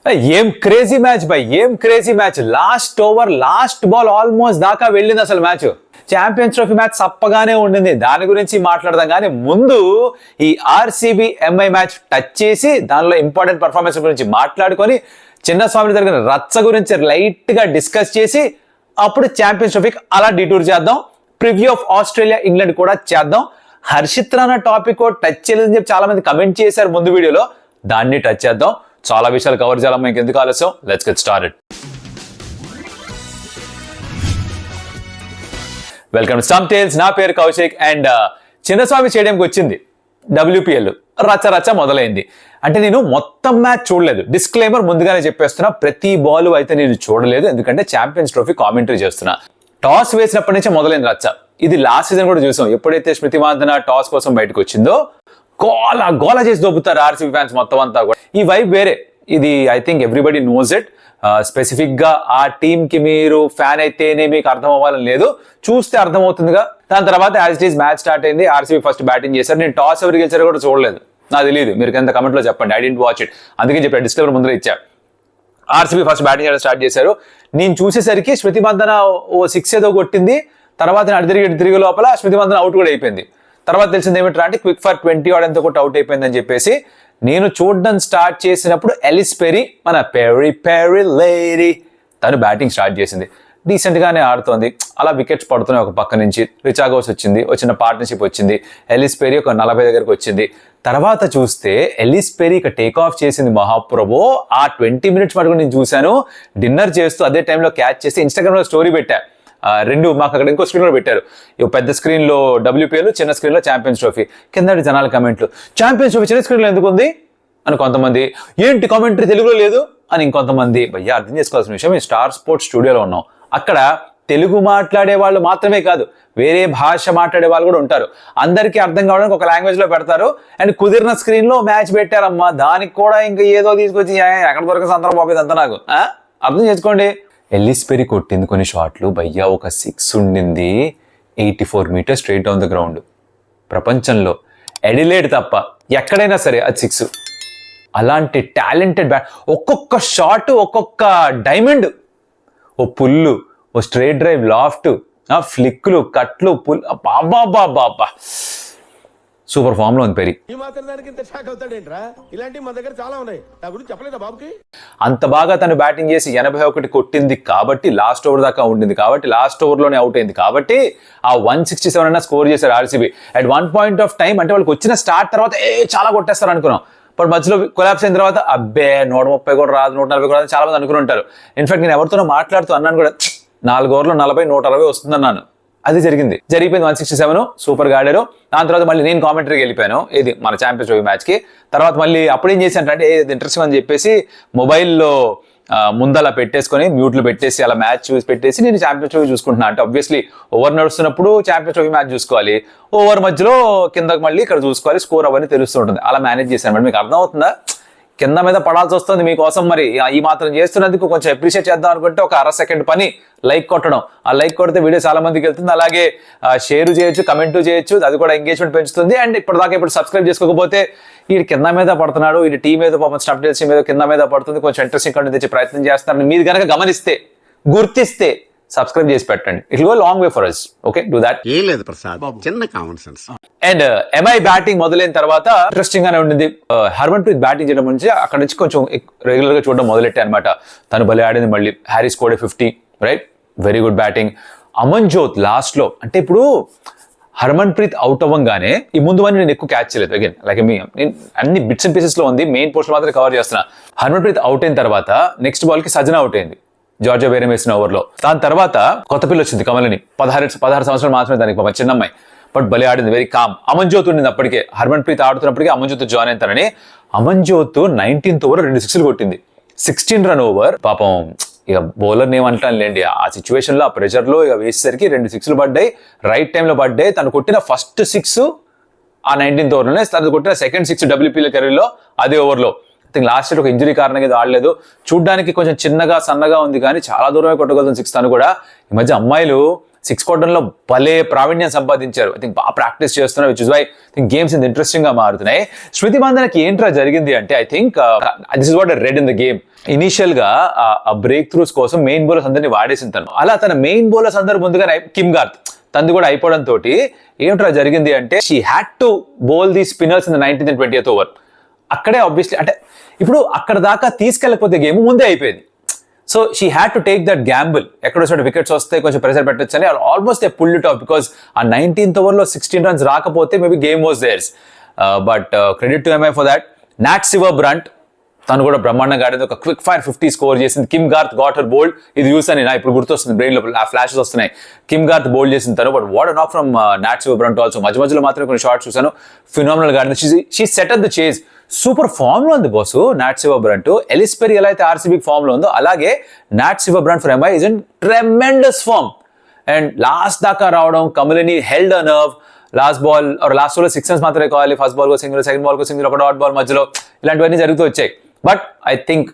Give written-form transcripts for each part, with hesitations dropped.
ఏం crazy match by, ఏం crazy match. Last over last ball almost దాకా వెళ్ళింది అసలు మ్యాచ్. ఛాంపియన్స్ ట్రోఫీ మ్యాచ్ సప్పగానే ఉండింది, దాని గురించి మాట్లాడదాం. కానీ ముందు ఈ ఆర్సీబీ ఎంఐ మ్యాచ్ టచ్ చేసి దానిలో ఇంపార్టెంట్ పర్ఫార్మెన్స్ గురించి మాట్లాడుకొని చిన్నస్వామి జరిగిన రచ్చ గురించి లైట్ గా డిస్కస్ చేసి అప్పుడు ఛాంపియన్స్ ట్రోఫీకి అలా డిటూర్ చేద్దాం. ప్రివ్యూ ఆఫ్ ఆస్ట్రేలియా ఇంగ్లాండ్ కూడా చేద్దాం. హర్షిత్ రాణా టాపిక్ టచ్ చేయలేదని చెప్పి చాలా మంది కమెంట్ చేశారు ముందు వీడియోలో, దాన్ని టచ్ చేద్దాం. చాలా విషయాలు కవర్ చేయాలమ్మా, ఇంకెందుకు ఆలస్యం, let's get started. Welcome stump tales. నా పేరు కౌశిక్ అండ్ చిన్నస్వామి స్టేడియంకి వచ్చింది WPL. రచ్చ మొదలైంది. అంటే నేను మొత్తం మ్యాచ్ చూడలేదు, డిస్క్లైమర్ ముందుగానే చెప్పేస్తున్నా. ప్రతి బాల్ అయితే నేను చూడలేదు, ఎందుకంటే ఛాంపియన్స్ ట్రోఫీ కామెంటరీ చేస్తున్నా. టాస్ వేసినప్పటి నుంచే మొదలైంది రచ్చ. ఇది లాస్ట్ సీజన్ కూడా చూసాం. ఎప్పుడైతే స్మృతి మందన టాస్ కోసం బయటకు వచ్చిందో గోల చేసి దొబ్బుతారు ఆర్సీబీ ఫ్యాన్స్ మొత్తం అంతా కూడా. ఈ వైబ్ వేరే. ఇది I think everybody knows it. Specific గా ఆ టీమ్ కి మీరు ఫ్యాన్ అయితేనే మీకు అర్థం అవ్వాలని లేదు, చూస్తే అర్థమవుతుందిగా. దాని తర్వాత as it is match start అయింది. ఆర్సీబీ ఫస్ట్ బ్యాటింగ్ చేశారు. నేను టాస్ ఎవరు గెలిచారో కూడా చూడలేదు, నాకు తెలియదు. మీరు కింద కమెంట్ లో చెప్పండి, ఐ డెంట్ వాచ్ ఇట్. అందుకే చెప్పాను, డిస్క్లైమర్ ముందర ఇచ్చా. ఆర్సీబీ ఫస్ట్ బ్యాటింగ్ చేయడం స్టార్ట్ చేశారు. నేను చూసేసరికి స్మృతి మందన ఓ 6 ఏదో కొట్టింది. తర్వాత తిరిగి లోపల స్మృతి మందన అవుట్ కూడా అయిపోయింది. తర్వాత తెలిసింది ఏమిట్రా అంటే క్విక్ ఫర్ 20 ఆడంతో కూడా అవుట్ అయిపోయిందని చెప్పేసి నేను చూడడం స్టార్ట్ చేసినప్పుడు ఎలిస్ పెరీ, మన పెరీ లేడీ, తను బ్యాటింగ్ స్టార్ట్ చేసింది. డీసెంట్ గానే ఆడుతోంది. అలా వికెట్స్ పడుతున్నాయి ఒక పక్క నుంచి. రిచా ఘోష్ వచ్చింది, వచ్చిన పార్ట్నర్షిప్ వచ్చింది. ఎలిస్ పెరీ ఒక 40 దగ్గరకు వచ్చింది. తర్వాత చూస్తే ఎలిస్ పెరీ ఇక టేక్ ఆఫ్ చేసింది మహాప్రభో. ఆ 20 మినిట్స్ మటుకు నేను చూశాను. డిన్నర్ చేస్తూ అదే టైంలో క్యాచ్ చేసి ఇన్స్టాగ్రామ్ లో స్టోరీ పెట్టా. రెండు మాకు అక్కడ ఇంకో స్క్రీన్ లో పెట్టారు. పెద్ద స్క్రీన్ లో WPL, చిన్న స్క్రీన్ లో ఛాంపియన్స్ ట్రోఫీ. కింద జనాల కమెంట్లు, ఛాంపియన్స్ ట్రోఫీ చిన్న స్క్రీన్ లో ఎందుకు ఉంది అని కొంతమంది, ఏంటి కామెంటరీ తెలుగులో లేదు అని ఇంకొంతమంది. భయ్యా అర్థం చేసుకోవాల్సిన విషయం, మేము స్టార్ స్పోర్ట్స్ స్టూడియోలో ఉన్నాం. అక్కడ తెలుగు మాట్లాడే వాళ్ళు మాత్రమే కాదు, వేరే భాష మాట్లాడే వాళ్ళు కూడా ఉంటారు. అందరికీ అర్థం కావడానికి ఒక లాంగ్వేజ్ లో పెడతారు. అండ్ కుదిరిన స్క్రీన్ లో మ్యాచ్ పెట్టారమ్మా, దానికి కూడా ఇంకా ఏదో తీసుకొచ్చి ఎక్కడ దొరక సందర్భం బాబు ఇదంతా నాకు అర్థం చేసుకోండి. ఎలిస్ పెరీ కొట్టింది కొన్ని షాట్లు భయ్యా. ఒక 6 ఉండింది 84 meters straight down the ground. ప్రపంచంలో ఎడిలేడ్ తప్ప ఎక్కడైనా సరే అది 6. అలాంటి టాలెంటెడ్ బ్యాట్, ఒక్కొక్క షాట్ ఒక్కొక్క డైమండ్. ఓ పుల్లు, ఓ స్ట్రైట్ డ్రైవ్, లాఫ్ట్, ఫ్లిక్లు, కట్లు, పుల్, బాబా సూపర్ ఫామ్ లో ఉంది పెరీ. అంత బాగా తను బ్యాటింగ్ చేసి 81 కొట్టింది కాబట్టి, లాస్ట్ ఓవర్ దాకా ఉండింది కాబట్టి, లాస్ట్ ఓవర్ లోనే అవుట్ అయింది కాబట్టి ఆ 167 అన్న స్కోర్ చేశారు RCB. At one point of time అంటే వాళ్ళకి వచ్చిన స్టార్ట్ తర్వాత చాలా కొట్టేస్తారు అనుకున్నాం. బట్ మధ్యలో కొలాప్స్ అయిన తర్వాత అబ్బే 130 కూడా రాదు, 140 కూడా రాదు చాలా మంది అనుకుని ఉంటారు. ఇన్ఫాక్ట్ నేను ఎవరితోనో మాట్లాడుతూ అన్నాను కూడా, 4 ఓవర్లో 40, 160 వస్తుందన్నాను. అది జరిగిపోయింది. 167 సూపర్ గా ఆడారు. దాని తర్వాత మళ్ళీ నేను కామెంటరీకి వెళ్ళిపోయాను, ఇది మన ఛాంపియన్స్ ట్రోఫీ మ్యాచ్ కి. తర్వాత మళ్ళీ అప్పుడు ఏం చేశాను అంటే ఇంట్రెస్టింగ్ అని చెప్పేసి మొబైల్లో ముందలా పెట్టేసుకొని మ్యూట్లు పెట్టేసి అలా మ్యాచ్ చూసి పెట్టేసి నేను ఛాంపియన్స్ ట్రోఫీ చూసుకుంటున్నా. అంటే ఆబ్వియస్లీ ఓవర్ నడుస్తున్నప్పుడు ఛాంపియన్స్ ట్రోఫీ మ్యాచ్ చూసుకోవాలి, ఓవర్ మధ్యలో కిందకి మళ్ళీ ఇక్కడ చూసుకోవాలి, స్కోర్ అవన్నీ తెలుస్తుంటుంది. అలా మేనేజ్ చేశాను. మరి మీకు అర్థమవుతుందా? కింద మీద పడాల్సి వస్తుంది మీకోసం. మరి ఈ మాత్రం చేస్తున్నందుకు కొంచెం అప్రిషియేట్ చేద్దాం అనుకుంటే ఒక 1/2 సెకండ్ పని లైక్ కొట్టడం. ఆ లైక్ కొడితే వీడియో చాలా మందికి వెళ్తుంది. అలాగే షేర్ చేయొచ్చు, కమెంట్ చేయొచ్చు, అది కూడా ఎంగేజ్మెంట్ పెంచుతుంది. అండ్ ఇప్పుడు సబ్స్క్రైబ్ చేసుకోకపోతే వీడి కింద మీద పడుతున్నాడు, వీడి టీం మీద పాపం స్టంప్ టేల్స్ మీద కింద మీద పడుతుంది, కొంచెం ఇంట్రెస్టింగ్ కంటెంట్ తెచ్చే ప్రయత్నం చేస్తారని మీరు కనుక గమనిస్తే, గుర్తిస్తే సబ్స్క్రైబ్ చేసి పెట్టండి. It will go long way for us. Okay, do that. ఏం లేదు ప్రసాద్, చిన్న common sense. And MI batting మొదలైన తర్వాత ఇంట్రెస్టింగ్ గానే ఉండింది. హర్మన్ ప్రీత్ బ్యాటింగ్ చేయడం నుంచి అక్కడ నుంచి కొంచెం రెగ్యులర్ గా చూడడం మొదలెట్టాయి అనమాట. తను భలే ఆడింది. మళ్ళీ Harry scored 50, right, very good batting. Amanjot last లో, అంటే ఇప్పుడు హర్మన్ ప్రీత్ అవుట్ అవ్వగానే ఈ ముందు అని నేను ఎక్కువ క్యాచ్ చేయలేదు. అగైన్ లైక్ నేను అన్ని బిట్స్ అండ్ పీసెస్ లో ఉంది, మెయిన్ పోస్ట్ మాత్రం కవర్ చేస్తున్నా. హర్మన్ ప్రీత్ అవుట్ అయిన తర్వాత నెక్స్ట్ బాల్ కి సజనా అవుట్ అయింది జార్జియా బేరం వేసిన ఓవర్ లో. దాని తర్వాత కొత్త పిల్ల వచ్చింది కమలని, 16 సంవత్సరాలు మాత్రమే దానికి, పాపం చిన్న అమ్మాయి, బట్ భలే ఆడింది, వెరీ కామ్. అమన్జోత్ ఉండింది అప్పటికే, హర్మన్ ప్రీత్ ఆడుతున్నప్పటికీ అమన్జోత్ జాయిన్ అవుతారని. అమన్జోత్ 19th ఓవర్ 2 6లు కొట్టింది, 16 రన్ ఓవర్. పాపం ఇక బౌలర్ని ఏమంటాను లేండి, ఆ సిచ్యువేషన్ లో ఆ ప్రెషర్ లో ఇక వేసేసరికి 2 6లు పడ్డాయి, రైట్ టైంలో పడ్డాయి. తను కొట్టిన ఫస్ట్ 6 ఆ 19th ఓవర్లోనే, తను కొట్టిన సెకండ్ 6 WPL కెరీర్లో అదే ఓవర్లో. ఐ థింక్ లాస్ట్ ఇయర్ ఒక ఇంజరీ కారణంగా ఇది ఆడలేదు. చూడ్డానికి కొంచెం చిన్నగా సన్నగా ఉంది కానీ చాలా దూరమే కొట్టగలుగుతుంది 6 తను కూడా. ఈ మధ్య అమ్మాయిలు సిక్స్ కొట్టడంలో భలే ప్రావీణ్యం సంపాదించారు. ఐ థింక్ బాగా ప్రాక్టీస్ చేస్తున్నారు, which is why think games ఇంత ఇంట్రెస్టింగ్ గా మారుతున్నాయి. స్మృతి మందనకి ఏంట్రా జరిగింది అంటే I think this is what I read in the game. Initial గా ఆ బ్రేక్ త్రూస్ కోసం మెయిన్ బౌలర్స్ అందరినీ వాడేసిన తను. అలా తన మెయిన్ బౌలర్స్ అందరు ముందుగా కిమ్ గార్త్ తనది కూడా అయిపోవడం తోటి ఏమిట్రా జరిగింది అంటే she had to bowl the spinners in the 19th and 20th over. అక్కడే ఆబ్వియస్లీ అంటే ఇప్పుడు అక్కడ దాకా తీసుకెళ్ళకపోతే గేమ్ ముందే అయిపోయింది. So she had to take that gamble. ఎక్కడో చోట వికెట్స్ వస్తే కొంచెం ప్రెషర్ పెట్టచ్చు అని almost they pulled it off. Because ఆ 19th ఓవర్లో 16 runs రాకపోతే maybe game was theirs. But credit to MI for that. Nat Sciver Brunt తను కూడా బ్రహ్మాండంగా ఆడింది, ఒక క్విక్ ఫైర్ 50 స్కోర్ చేసింది. కిమ్ గార్త్ గాట్ హర్ బోల్డ్. ఇది చూసాను నా ఇప్పుడు గుర్తొస్తుంది బ్రెయిన్ లో, ఆ ఫ్లాషెస్ వస్తున్నాయి. కిమ్ గార్త్ బోల్డ్ చేసిన తను. But what knock from Nat Sciver Brunt also. మధ్య మధ్యలో మాత్రం కొన్ని షార్ట్స్ చూసాను, ఫినామినల్ గా ఆడింది. She set up the chase. Super form లో ఉంది boss Nat Sciver Brunt. Ellyse Perry ఎలా అయితే ఆర్సీబీ ఫామ్ లో ఉందో అలాగే Nat Sciver Brunt for MI is in tremendous form. And last దాకా రావడం, Kamalini held a nerve. Last ball last ఓవర్లో 6 runs మాత్రమే కావాలి. ఫస్ట్ బాల్ కో సింగిల్, సెకండ్ బాల్ కో సింగిల్, ఒక డాట్ బాల్ మధ్యలో ఇలాంటివన్నీ జరుగుతూ వచ్చాయి. But I think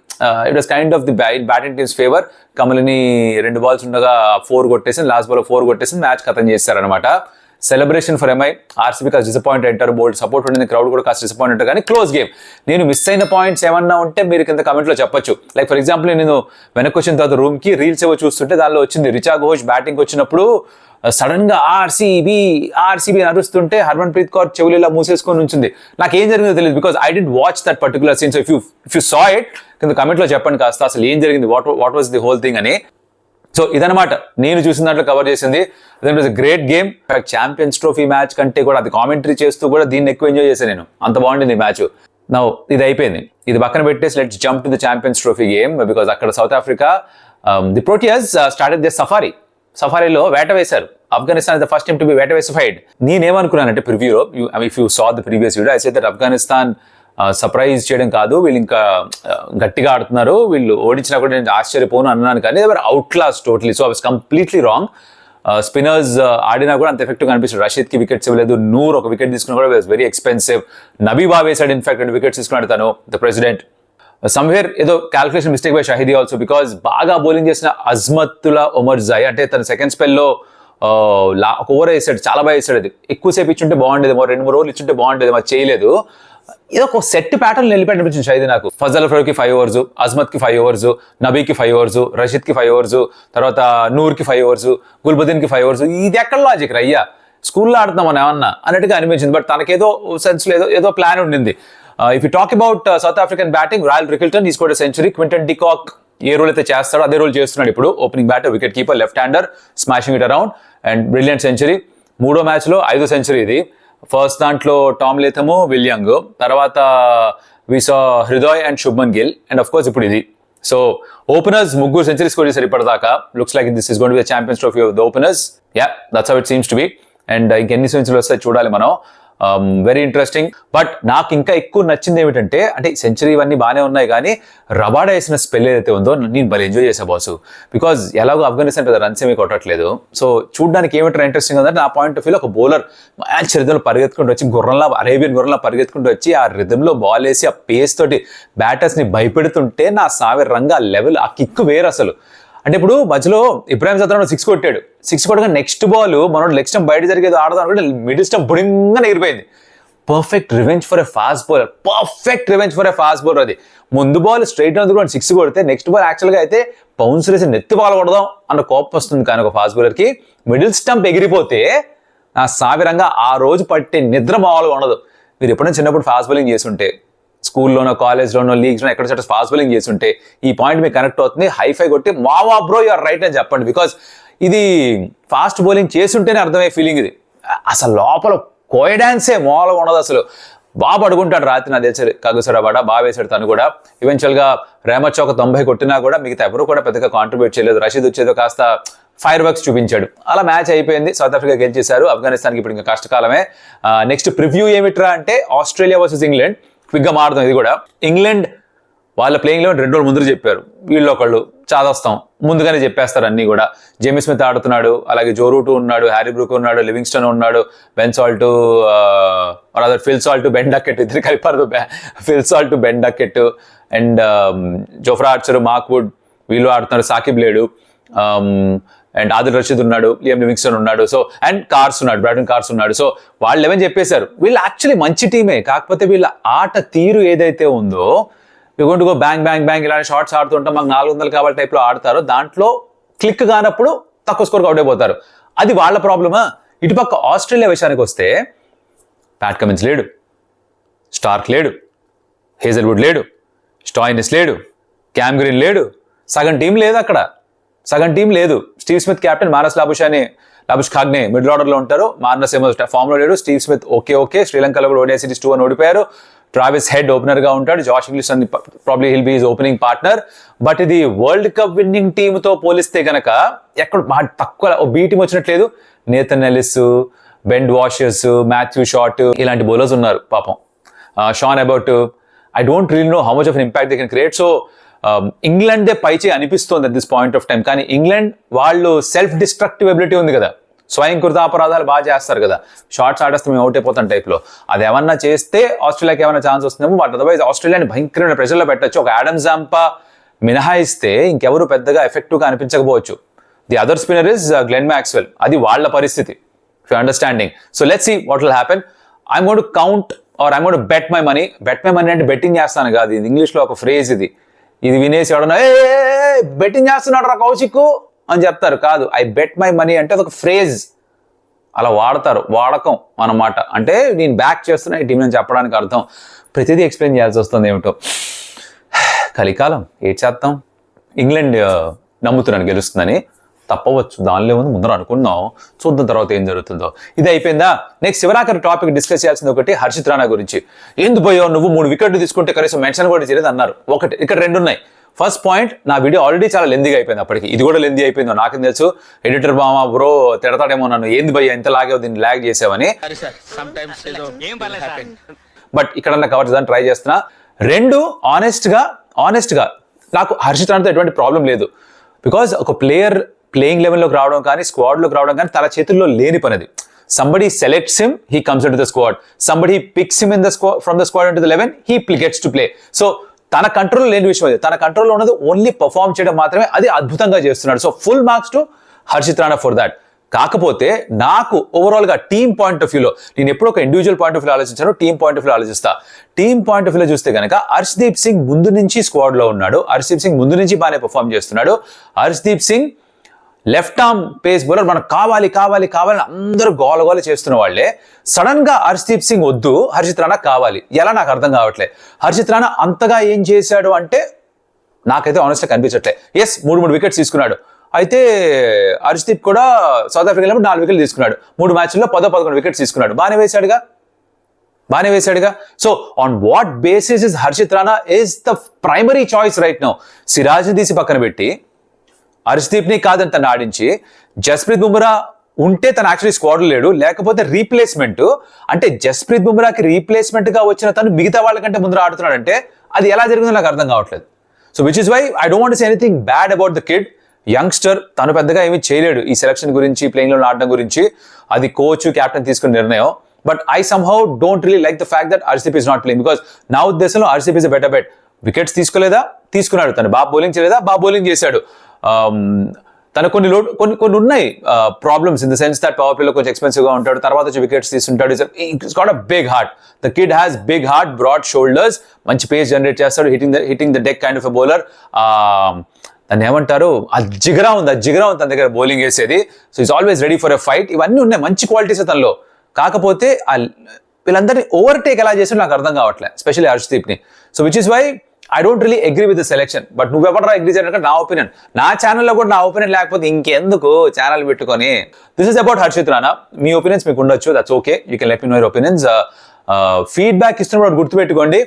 it was kind of the batting teams favour. Kamalini 2 balls ఉండగా 4 కొట్టేసింది, లాస్ట్ బాల్ 4 కొట్టేసింది, మ్యాచ్ ఖతం చేశారనమాట. Celebration for MI. ఆర్సీబీ కాస్త డిసప్పాయింట్ అంటారు, బోల్డ్ సపోర్ట్ ఉండింది, క్రౌడ్ కూడా కాస్త డిసప్పాయింట్ అంటారు. కానీ క్లోజ్ గేమ్. నేను మిస్ అయిన పాయింట్స్ ఏమన్నా ఉంటే మీరు కింద కమెంట్లో చెప్పొచ్చు. లైక్ ఫర్ ఎగ్జాంపుల్ నేను వెనక్కి వచ్చిన తర్వాత రూమ్ కి రీల్స్ ఏవో చూస్తుంటే దానిలో వచ్చింది రిచా ఘోష్ బ్యాటింగ్ వచ్చినప్పుడు సడన్ గా ఆర్సీబీ అరుస్తుంటే హర్మన్ ప్రీత్ కౌర్ చెవులు ఇలా మూసేసుకొని ఉంచింది. నాకు ఏం జరిగిందో తెలియదు, because I didn't watch that particular scene. So if you saw it కింద కమెంట్ లో చెప్పండి కాస్త అసలు ఏం జరిగింది, what was the whole thing అని. సో ఇదనమాట నేను చూసిన దాంట్లో కవర్ చేసింది. That was a great game. Champions trophy match కంటే కూడా అది కామెంటరీ చేస్తూ కూడా దీన్ని ఎక్కువ ఎంజాయ్ చేశాను నేను. అంత బాగుండింది మ్యాచ్. నౌ ఇది అయిపోయింది, ఇది పక్కన పెట్టేసి let's jump to the champions trophy game. Because అక్కడ South Africa the Proteas started the సఫారీలో వేట వేశారు. Afghanistan is the first team to be వేట వేసిఫైడ్. నేనేమనుకున్నానంటే ప్రివ్యూలో, if you saw the previous video, I said that Afghanistan surprise చేయడం కాదు, వీళ్ళు ఇంకా గట్టిగా ఆడుతున్నారు, వీళ్ళు ఓడించినా కూడా నేను ఆశ్చర్యపోను అన్నాను. కానీ they were out class totally. So I was completely wrong. Spinners ఆడినా కూడా అంత ఎఫెక్టివ్ అనిపిస్తుంది. రషీద్ కి వికెట్స్ ఇవ్వలేదు, నూర్ ఒక వికెట్ తీసుకున్నా కూడా వెరీ ఎక్స్పెన్సివ్. నబీ బాగా వేసాడు, ఇన్ఫాక్ట్ 2 wickets తీసుకున్నాడు తను, ద ప్రెసిడెంట్. సమ్వేర్ ఏదో calculation mistake by Shahidi also, because బాగా బౌలింగ్ చేసిన అజ్మతుల్లా ఒమర్ జాయ్ అంటే తన సెకండ్ స్పెల్లో ఒక ఓవర్ వేసాడు, చాలా బాగా వేసాడు. అది ఎక్కువసేపు ఇచ్చుంటే బాగుండేది, 2-3 overs ఇచ్చుంటే బాగుండేది, మరి చేయలేదు. ఏదో ఒక సెట్ ప్యాటర్న్ వెళ్ళిపోయి అనిపించింది షాహిదీ నాకు. ఫజల్ ఫరూక్ కి 5 overs, అజ్మత్ కి 5 overs, నబీకి 5 overs, రషీద్ కి 5 overs, తర్వాత నూర్ కి 5 overs, గుల్బుద్దీన్ కి 5 overs. ఇది ఎక్కడ లాజిక్ రయ్యా, స్కూల్లో ఆడుతున్నాం మనం ఏమన్నా అన్నట్టుగా అనిపించింది. బట్ తనకేదో సెన్స్ ఏదో ప్లాన్ ఉండింది. If you talk about South African batting, Ryan Rickelton ఈ scored a century. Quinton de Kock ఏ రోల్ అయితే చేస్తాడో అదే రోల్ చేస్తున్నాడు ఇప్పుడు. Opening batter, wicket keeper, left hander, smashing it around and brilliant century. 3వ మ్యాచ్లో 5వ సెంచరీ ఇది. ఫస్ట్ దాంట్లో టామ్ లేథము, విలియంగ్, తర్వాత విసా Hridoy and Shubman Gill, and of course ఇప్పుడు ఇది. సో ఓపెనర్స్ 3 సెంచరీ స్కోర్ చేశారు ఇప్పటిదాకా. Looks like this is going to be the champions trophy of the openers. Yeah, that's how it seems to be. And ఇంకెన్ని సెంచరీలు వస్తాయి చూడాలి మనం. Very interesting. బట్ నాకు ఇంకా ఎక్కువ నచ్చింది ఏమిటంటే, అంటే సెంచరీ ఇవన్నీ బాగానే ఉన్నాయి కానీ రబాడా వేసిన స్పెల్ ఏదైతే ఉందో నేను భలే ఎంజాయ్ చేసా బాసు. బికాజ్ ఎలాగో ఆఫ్ఘనిస్తాన్ పెద్ద రన్స్ ఏమీ కొట్టట్లేదు. సో చూడడానికి ఏమిటో ఇంట్రెస్టింగ్ ఉందంటే నా పాయింట్ ఆఫ్ వ్యూలో ఒక బౌలర్ మ్యాచ్ రిధంలో పరిగెత్తుకుంటూ వచ్చి అరేబియన్ గుర్రంలా పరిగెత్తుకుంటూ వచ్చి ఆ రిధంలో బాల్ వేసి ఆ పేస్ తోటి బ్యాటర్స్ని భయపెడుతుంటే నా సావి రంగా లెవెల్, ఆ కిక్ వేరు అసలు. అంటే ఇప్పుడు మధ్యలో ఇబ్రాహిం సత్రాన్ 6 కొట్టాడు. 6 కొట్టగా నెక్స్ట్ బాల్ మనోడు లెగ్ స్టంప్ బయట జరిగేది ఆడదాం అనుకుంటే మిడిల్ స్టంప్ బుడింగా ఎగిరిపోయింది. Perfect revenge for a fast bowler. అది ముందు బాల్ స్ట్రైట్ అందుకు 6 కొడితే నెక్స్ట్ బాల్ యాక్చువల్గా అయితే బౌన్స్ వేసి నెత్తి బాల్ కొడదాం అన్న కోపం వస్తుంది. కానీ ఒక ఫాస్ట్ బౌలర్కి మిడిల్ స్టంప్ ఎగిరిపోతే నా సావిరంగా ఆ రోజు పట్టే నిద్ర మామూలుగా ఉండదు. మీరు ఎప్పుడైనా చిన్నప్పుడు ఫాస్ట్ బౌలింగ్ చేస్తుంటే, స్కూల్లోనో కాలేజ్లోనో లీగ్స్లో ఎక్కడ చోట ఫాస్ట్ బౌలింగ్ చేస్తుంటే ఈ పాయింట్ మీకు కనెక్ట్ అవుతుంది. హైఫై కొట్టి మావా బ్రో యూఆర్ రైట్ అని చెప్పండి. బికాస్ ఇది ఫాస్ట్ బౌలింగ్ చేస్తుంటేనే అర్థమయ్యే ఫీలింగ్ ఇది. అసలు లోపల కోయ డాన్సే మామూలుగా ఉండదు అసలు. బాగా పడుకుంటాడు రాత్రి, నా తెలిసి కగుసరాబాడ బాగా వేశాడు తను కూడా. ఈవెన్చువల్గా రెహమత్ షా 90 కొట్టినా కూడా మిగతా ఎవరు కూడా పెద్దగా కాంట్రిబ్యూట్ చేయలేదు. రషీద్ వచ్చేదో కాస్త ఫైర్ వర్క్స్ చూపించాడు. అలా మ్యాచ్ అయిపోయింది, సౌత్ ఆఫ్రికా గెలిచేశారు. ఆఫ్ఘనిస్తాన్కి ఇప్పుడు ఇంకా కష్టకాలమే. నెక్స్ట్ ప్రివ్యూ ఏమిట్రా అంటే ఆస్ట్రేలియా వర్సెస్ ఇంగ్లాండ్. క్విక్గా మారుతాం ఇది కూడా. ఇంగ్లాండ్ వాళ్ళ ప్లేయింగ్ లెవెన్ 2 రోజులు ముందు చెప్పారు. వీళ్ళు ఒకళ్ళు చాదస్తాం ముందుగానే చెప్పేస్తారు అన్ని కూడా. జేమీ స్మిత్ ఆడుతున్నాడు, అలాగే జో రూట్ ఉన్నాడు, హ్యారీ బ్రూక్ ఉన్నాడు, లివింగ్స్టన్ ఉన్నాడు, Ben salt, Phil Salt, Ben Duckett, ఇద్దరు కలిపారు. Phil Salt, Ben Duckett and Jofra Archer, Mark Wood వీళ్ళు ఆడుతున్నారు. సాకిబ్ లేడు అండ్ ఆదిల్ రషీద్ ఉన్నాడు, లియామ్ లివింగ్స్టన్ ఉన్నాడు, సో అండ్ కార్స్ ఉన్నాడు, బ్రాడన్ కార్స్ ఉన్నాడు. సో వాళ్ళు 11 చెప్పేశారు. వీళ్ళు యాక్చువల్లీ మంచి టీమే, కాకపోతే వీళ్ళ ఆట తీరు ఏదైతే ఉందో గో బ్యాంగ్ బ్యాంగ్ బ్యాంగ్ ఇలాంటి షార్ట్స్ ఆడుతుంటాం, మాకు 400 కావాలి టైప్లో ఆడతారో దాంట్లో క్లిక్ కానప్పుడు తక్కువ స్కోర్కి అవుట్ అయిపోతారు. అది వాళ్ళ ప్రాబ్లమా? ఇటుపక్క ఆస్ట్రేలియా విషయానికి వస్తే ప్యాట్ కమిన్స్ లేడు, స్టార్క్ లేడు, హేజల్వుడ్ లేడు, స్టాయినిస్ లేడు, క్యామ్ గ్రీన్ లేడు, సగం టీం లేదు అక్కడ, సగం టీం లేదు. Steve Smith captain, Marnus Labuschagne middle ఆర్డర్లో ఉంటారు. మానస్ ఏమో ఫామ్లో లేడు, స్టీవ్ స్మిత్ ఓకే. శ్రీలంకలో కూడా ఓడిఐ సిరీస్ 2-1 ఓడిపోయారు. ట్రావిస్ హెడ్ ఓపెనర్ గా ఉంటాడు, Josh Inglis probably will be his opening partner. But ఇది వరల్డ్ కప్ విన్నింగ్ టీమ్ తో పోలిస్తే గనక ఎక్కడ తక్కువ బీ టీం వచ్చినట్లేదు. Nathan Ellis, Ben Dwarshuis, Matthew Short ఇలాంటి బౌలర్స్ ఉన్నారు పాపం. Sean Abbott, I don't really know how much of impact they can create. So England they పైచే అనిపిస్తుంది at this point of time. కానీ ఇంగ్లాండ్ వాళ్ళు self destructive ability ఉంది కదా, స్వయం కృతాపరాధాలు బాగా చేస్తారు కదా, షార్ట్స్ ఆడేస్తే మేము అవుట్ అయిపోతాం టైప్లో. అది ఏమన్నా చేస్తే ఆస్ట్రేలియాకి ఏమైనా ఛాన్స్ వస్తుందేమో. బట్ అదర్వైజ్ ఆస్ట్రేలియాని భయంకరమైన ప్రెషర్లో పెట్టచ్చు. ఒక ఆడమ్ జాంపా మినహాయిస్తే ఇంకెవరు పెద్దగా ఎఫెక్టివ్గా అనిపించకపోవచ్చు. The other spinner is Glenn Maxwell. అది వాళ్ళ పరిస్థితి, if you understanding. So let's see what will happen. I'm going to count or I'm going to bet my money. Bet my money అంటే betting చేస్తాను కాదు, ఇది ఇంగ్లీష్లో ఒక ఫ్రేజ్. ఇది వినేసి ఎవడన్నా ఏ బెట్టింగ్ చేస్తున్నాడు రా కౌశిక్ అని చెప్తారు. కాదు, ఐ బెట్ మై మనీ అంటే అదొక ఫ్రేజ్, అలా వాడతారు, వాడకం అన్నమాట. అంటే నేను బ్యాక్ చేస్తున్నా ఈ టీం అని చెప్పడానికి అర్థం. ప్రతిదీ ఎక్స్ప్లెయిన్ చేయాల్సి వస్తుంది ఏమిటో. కలికాలం ఏం చేస్తాం. ఇంగ్లాండ్ నమ్ముతున్నాను గెలుస్తుందని, తప్పవచ్చు, దానిలో ఉంది, ముందర అనుకున్నాం, చూద్దాం తర్వాత ఏం జరుగుతుందో. ఇది అయిపోయిందా? నెక్స్ట్ చివరాఖరి టాపిక్ డిస్కస్ చేయాల్సింది ఒకటి, హర్షిత్ రాణా గురించి. ఎందుకు పోయావు నువ్వు, 3 వికెట్లు తీసుకుంటే కనీసం మెన్షన్ కూడా చేయలేదు అన్నారు. ఒకటి, ఇక్కడ 2 ఉన్నాయి. ఫస్ట్ పాయింట్, నా వీడియో ఆల్రెడీ చాలా లెందీగా అయిపోయింది, అప్పటికి ఇది కూడా లెందీ అయిపోయిందో నాకేం తెలుసు. ఎడిటర్ బామా బ్రో తిడతాడేమో నన్ను, ఏంది భయ్యా ఇంత లాగే దీన్ని ల్యాగ్ చేసావని. బట్ ఇక్కడ కవర్ చేద్దాం ట్రై చేస్తున్నా. 2 ఆనెస్ట్ గా నాకు హర్షిత్ రాణాతో ఎటువంటి ప్రాబ్లం లేదు. బికాజ్ ఒక ప్లేయర్ ప్లేయింగ్ లెవెల్లోకి రావడం కానీ స్క్వాడ్లోకి రావడం కానీ తన చేతుల్లో లేని పనిది. Somebody selects him, he comes into the squad. Somebody picks him in the squad, from the squad into the 11, he gets to play. So తన కంట్రోల్ లేని విషయం అది. తన కంట్రోల్లో ఉన్నది ఓన్లీ పర్ఫార్మ్ చేయడం మాత్రమే, అది అద్భుతంగా చేస్తున్నాడు. So full marks to Harshit Rana for that. కాకపోతే నాకు ఓవరాల్ గా టీమ్ పాయింట్ ఆఫ్ వ్యూలో, నేను ఎప్పుడు ఒక ఇండివిజువల్ పాయింట్ ఆఫ్ వ్యూ ఆలోచించాను, టీమ్ పాయింట్ ఆఫ్ వ్యూ ఆలోచిస్తా. టీమ్ పాయింట్ ఆఫ్ వ్యూలో చూస్తే కనుక హర్షదీప్ సింగ్ ముందు నుంచి స్క్వాడ్ లో ఉన్నాడు, హర్షదీప్ సింగ్ ముందు నుంచి బాగానే పర్ఫార్మ్ చేస్తున్నాడు. Harshdeep Singh left arm pace bowler, మనకు కావాలి అందరూ గోల చేస్తున్న వాళ్ళే. సడన్ గా హర్షదీప్ సింగ్ వద్దు, హర్షిత్ రాణా కావాలి. ఎలా నాకు అర్థం కావట్లే. హర్షిత్ రాణా అంతగా ఏం చేశాడు అంటే నాకైతే ఆనెస్ట్గా కనిపించట్లే. ఎస్ 3 వికెట్స్ తీసుకున్నాడు. అయితే హర్షదీప్ కూడా సౌత్ ఆఫ్రికా 4 వికెట్లు తీసుకున్నాడు. 3 మ్యాచ్ల్లో 10-11 వికెట్స్ తీసుకున్నాడు. బాగానే వేశాడుగా. So on what basis is Harshit Rana is the primary choice right now? సిరాజ్ని తీసి పక్కన పెట్టి హర్షదీప్ని కాదని తను ఆడించి, జస్ప్రీత్ బుమ్రా ఉంటే తను యాక్చువల్లీ స్క్వాడ్లో లేడు, లేకపోతే రీప్లేస్మెంట్ అంటే జస్ప్రీత్ బుమ్రాకి రీప్లేస్మెంట్ గా వచ్చిన తను మిగతా వాళ్ళకంటే ముందర ఆడుతున్నాడు అంటే అది ఎలా జరిగిందో నాకు అర్థం కావట్లేదు. So which is why I don't want to say anything bad about the kid. Youngster, తను పెద్దగా ఏమీ చేయలేడు ఈ సెలక్షన్ గురించి, ప్లేయింగ్ లో ఆడడం గురించి. అది కోచ్ కెప్టెన్ తీసుకున్న నిర్ణయం. But I somehow don't really like the fact that Harshdeep is not playing, because నా ఉద్దేశంలో Harshdeep is a better bet. Wickets తీసుకున్నాడు, తను బాగా బౌలింగ్ చేయలేదా, బాగా బౌలింగ్ చేశాడు. తన కొన్ని ఉన్నాయి problems in the sense that power ప్లేలో కొంచెం ఎక్స్పెన్సివ్ గా ఉంటాడు, తర్వాత వచ్చి వికెట్స్ తీసుకుంటాడు. It's got a big heart. The kid has big heart, broad shoulders, మంచి పేస్ జనరేట్ చేస్తాడు, hitting the deck kind of a bowler. దాన్ని ఏమంటారు, ఆ జిగరా ఉంది తన దగ్గర బౌలింగ్ వేసేది. So is always ready for a fight. ఇవన్నీ ఉన్నాయి, మంచి క్వాలిటీస్ తనలో. కాకపోతే వీళ్ళందరినీ ఓవర్టేక్ ఎలా చేసాడు నాకు అర్థం కావట్లేదు, ఎస్పెషల్లీ హర్షదీప్ని. So which is why I don't really agree with the selection. But నువ్వెవడరా అగ్రీ చేయాలంటే నా ఒపీనియన్, నా ఛానల్లో కూడా నా ఒపీనియన్ లేకపోతే ఇంకెందుకు ఛానల్ పెట్టుకొని. This is about Harshit Rana. మీ ఒపీనియన్స్ మీకు ఉండొచ్చు, that's okay, you can let me know your opinions. Feedback ఇస్తున్నప్పుడు గుర్తుపెట్టుకోండి,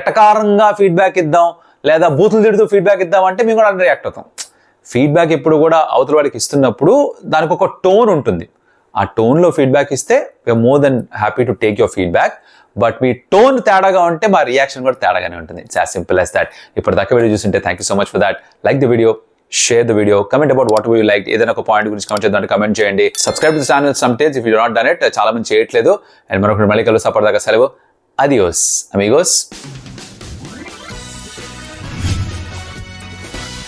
ఎటకారంగా ఫీడ్బ్యాక్ ఇద్దాం లేదా బూతులు తిడుతూ ఫీడ్బ్యాక్ ఇద్దాం అంటే మేము కూడా రియాక్ట్ అవుతాం. ఫీడ్బ్యాక్ ఎప్పుడు కూడా అవతల వాడికి ఇస్తున్నప్పుడు దానికి ఒక టోన్ ఉంటుంది. ఆ టోన్లో ఫీడ్బ్యాక్ ఇస్తే we are more than happy to take your feedback. But మీ టోన్ తేడాగా ఉంటే మా రియాక్షన్ కూడా తేడాగానే ఉంటుంది. It's as simple as that. ఇప్పటిదాకా వీడియో చూస్తుంటే thank you so much for that. Like the video, share the video, comment about what you like. ఏదైనా ఒక పాయింట్ గురించి కమెంట్ చేద్దాం, కమెంట్ చేయండి. Subscribe to the channel some times if you not done it. చాలా మంది చేయట్లేదు. And మరొకటి మళ్ళీ కలుస్తా. అప్పటిదాకా సెలవు. Adios Amigos.